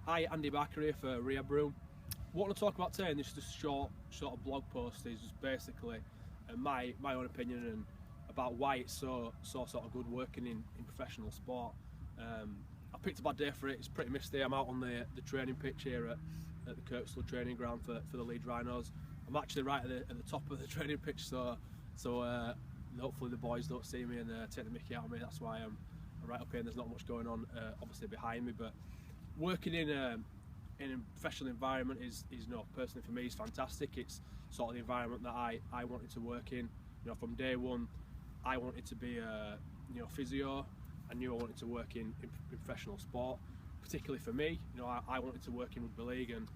Hi, Andy Barker here for Rehab Room. What I want to talk about today, and this is just a short sort of blog post, is just basically my own opinion and about why it's so sort of good working in professional sport. I picked a bad day for it. It's pretty misty. I'm out on the training pitch here at the Kirkstall training ground for the Leeds Rhinos. I'm actually right at the top of the training pitch, so hopefully the boys don't see me and take the mickey out of me. That's why I'm right up here and there's not much going on obviously behind me. But working in a professional environment is personally for me is fantastic. It's sort of the environment that I wanted to work in. From day one, I wanted to be a physio. I knew I wanted to work in professional sport. Particularly for me, I wanted to work in rugby league, and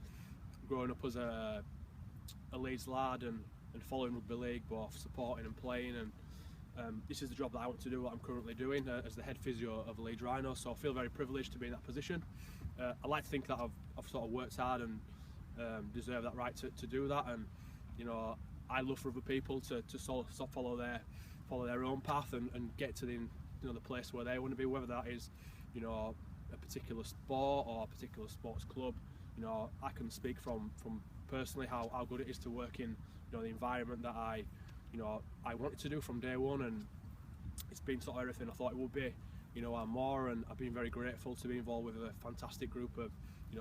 growing up as a Leeds lad and following rugby league, both supporting and playing, and this is the job that I want to do, what I'm currently doing as the head physio of the Leeds Rhinos. So I feel very privileged to be in that position. I like to think that I've sort of worked hard and deserve that right to do that, and I love for other people to sort of follow their own path and get to the place where they want to be, whether that is a particular sport or a particular sports club. I can speak from personally how good it is to work in the environment that I wanted to do from day one, and it's been sort of everything I thought it would be, and more. And I've been very grateful to be involved with a fantastic group of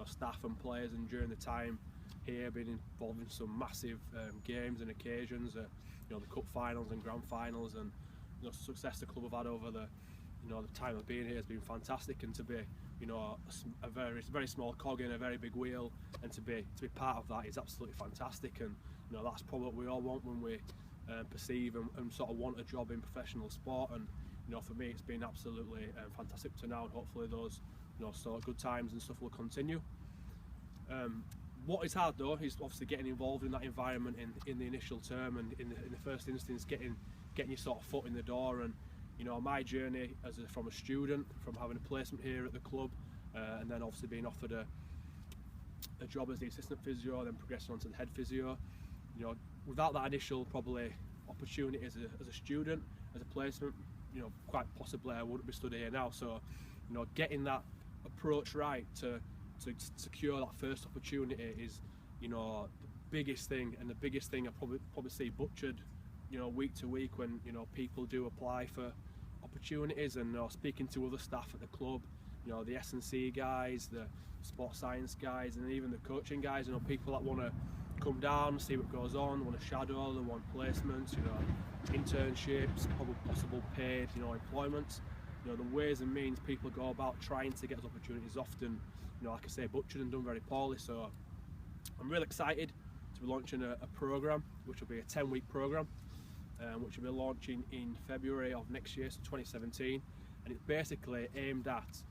staff and players, and during the time here been involved in some massive games and occasions, the cup finals and grand finals, and the success the club have had over the time of being here has been fantastic. And to be a very small cog in a very big wheel, and to be part of that is absolutely fantastic. And that's probably what we all want when we perceive and sort of want a job in professional sport. And for me, it's been absolutely fantastic to now, and hopefully those sort of good times and stuff will continue. What is hard though is obviously getting involved in that environment in the initial term, and in the first instance getting your sort of foot in the door. And my journey from a student, from having a placement here at the club, and then obviously being offered a job as the assistant physio, then progressing on to the head physio. Without that initial probably opportunity as a student, as a placement, quite possibly I wouldn't be stood here now. So getting that approach right to secure that first opportunity is the biggest thing, and the biggest thing I probably see butchered week to week when people do apply for opportunities. And speaking to other staff at the club, the S&C guys, the sports science guys, and even the coaching guys, people that want to come down, see what goes on, want to shadow, they want placements, internships, probably possible paid employments. The ways and means people go about trying to get those opportunities often, like I say, butchered and done very poorly. So I'm really excited to be launching a program, which will be a 10-week program, which will be launching in February of next year, so 2017, and it's basically aimed at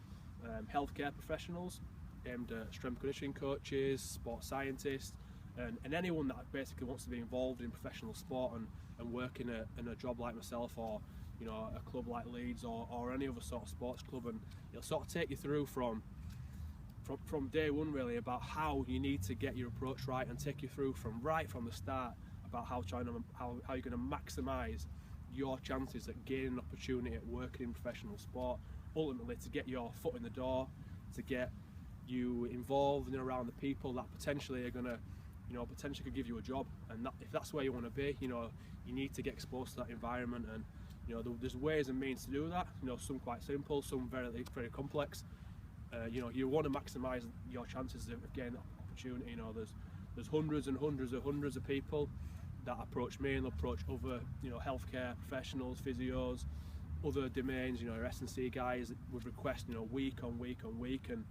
healthcare professionals, aimed at strength and conditioning coaches, sports scientists, and anyone that basically wants to be involved in professional sport and work in a job like myself, or a club like Leeds, or any other sort of sports club. And it'll sort of take you through from day one really about how you need to get your approach right, and take you through from the start about how you're going to maximise your chances at gaining an opportunity at working in professional sport, ultimately to get your foot in the door, to get you involved and around the people that potentially are going to potentially could give you a job. And if that's where you want to be, you need to get exposed to that environment. And there's ways and means to do that, some quite simple, some very complex. You want to maximise your chances of getting that opportunity. There's hundreds and hundreds of people that approach me, and approach other healthcare professionals, physios, other domains, your S&C guys with requests week on week on week. And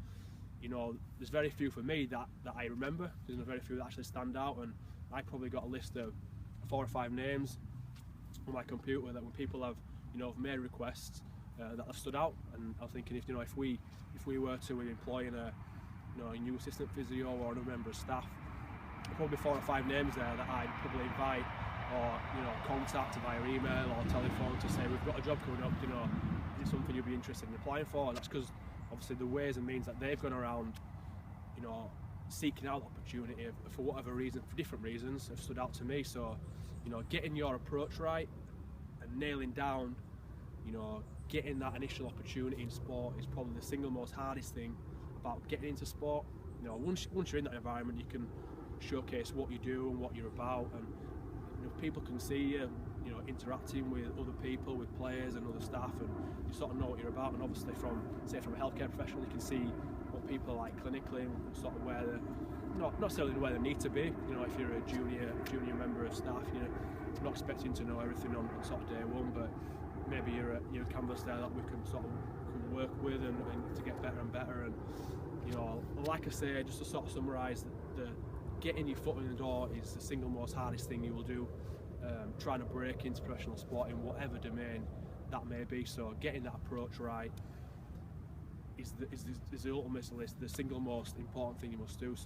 there's very few for me that I remember. There's very few that actually stand out, and I probably got a list of 4 or 5 names on my computer that when people have made requests that have stood out. And I'm thinking, if we were to employ a new assistant physio or a member of staff, probably 4 or 5 names there that I'd probably invite or contact via email or telephone to say, we've got a job coming up, is it something you'd be interested in applying for? And that's because obviously the ways and means that they've gone around seeking out opportunity for whatever reason, for different reasons, have stood out to me. So getting your approach right and nailing down getting that initial opportunity in sport is probably the single most hardest thing about getting into sport. You know, once you're in that environment, you can showcase what you do and what you're about, and you know, people can see you, you know, interacting with other people, with players and other staff, and you sort of know what you're about. And obviously, from a healthcare professional, you can see what people are like clinically, and sort of where they're not necessarily where they need to be. You know, if you're a junior member of staff, you're not expecting to know everything on sort of day one, but maybe you're a canvas there that we can sort of work with and to get better and better. And you know, like I say, just to sort of summarise, the getting your foot in the door is the single most hardest thing you will do. Trying to break into professional sport in whatever domain that may be. So getting that approach right is the ultimate, the single most important thing you must do. So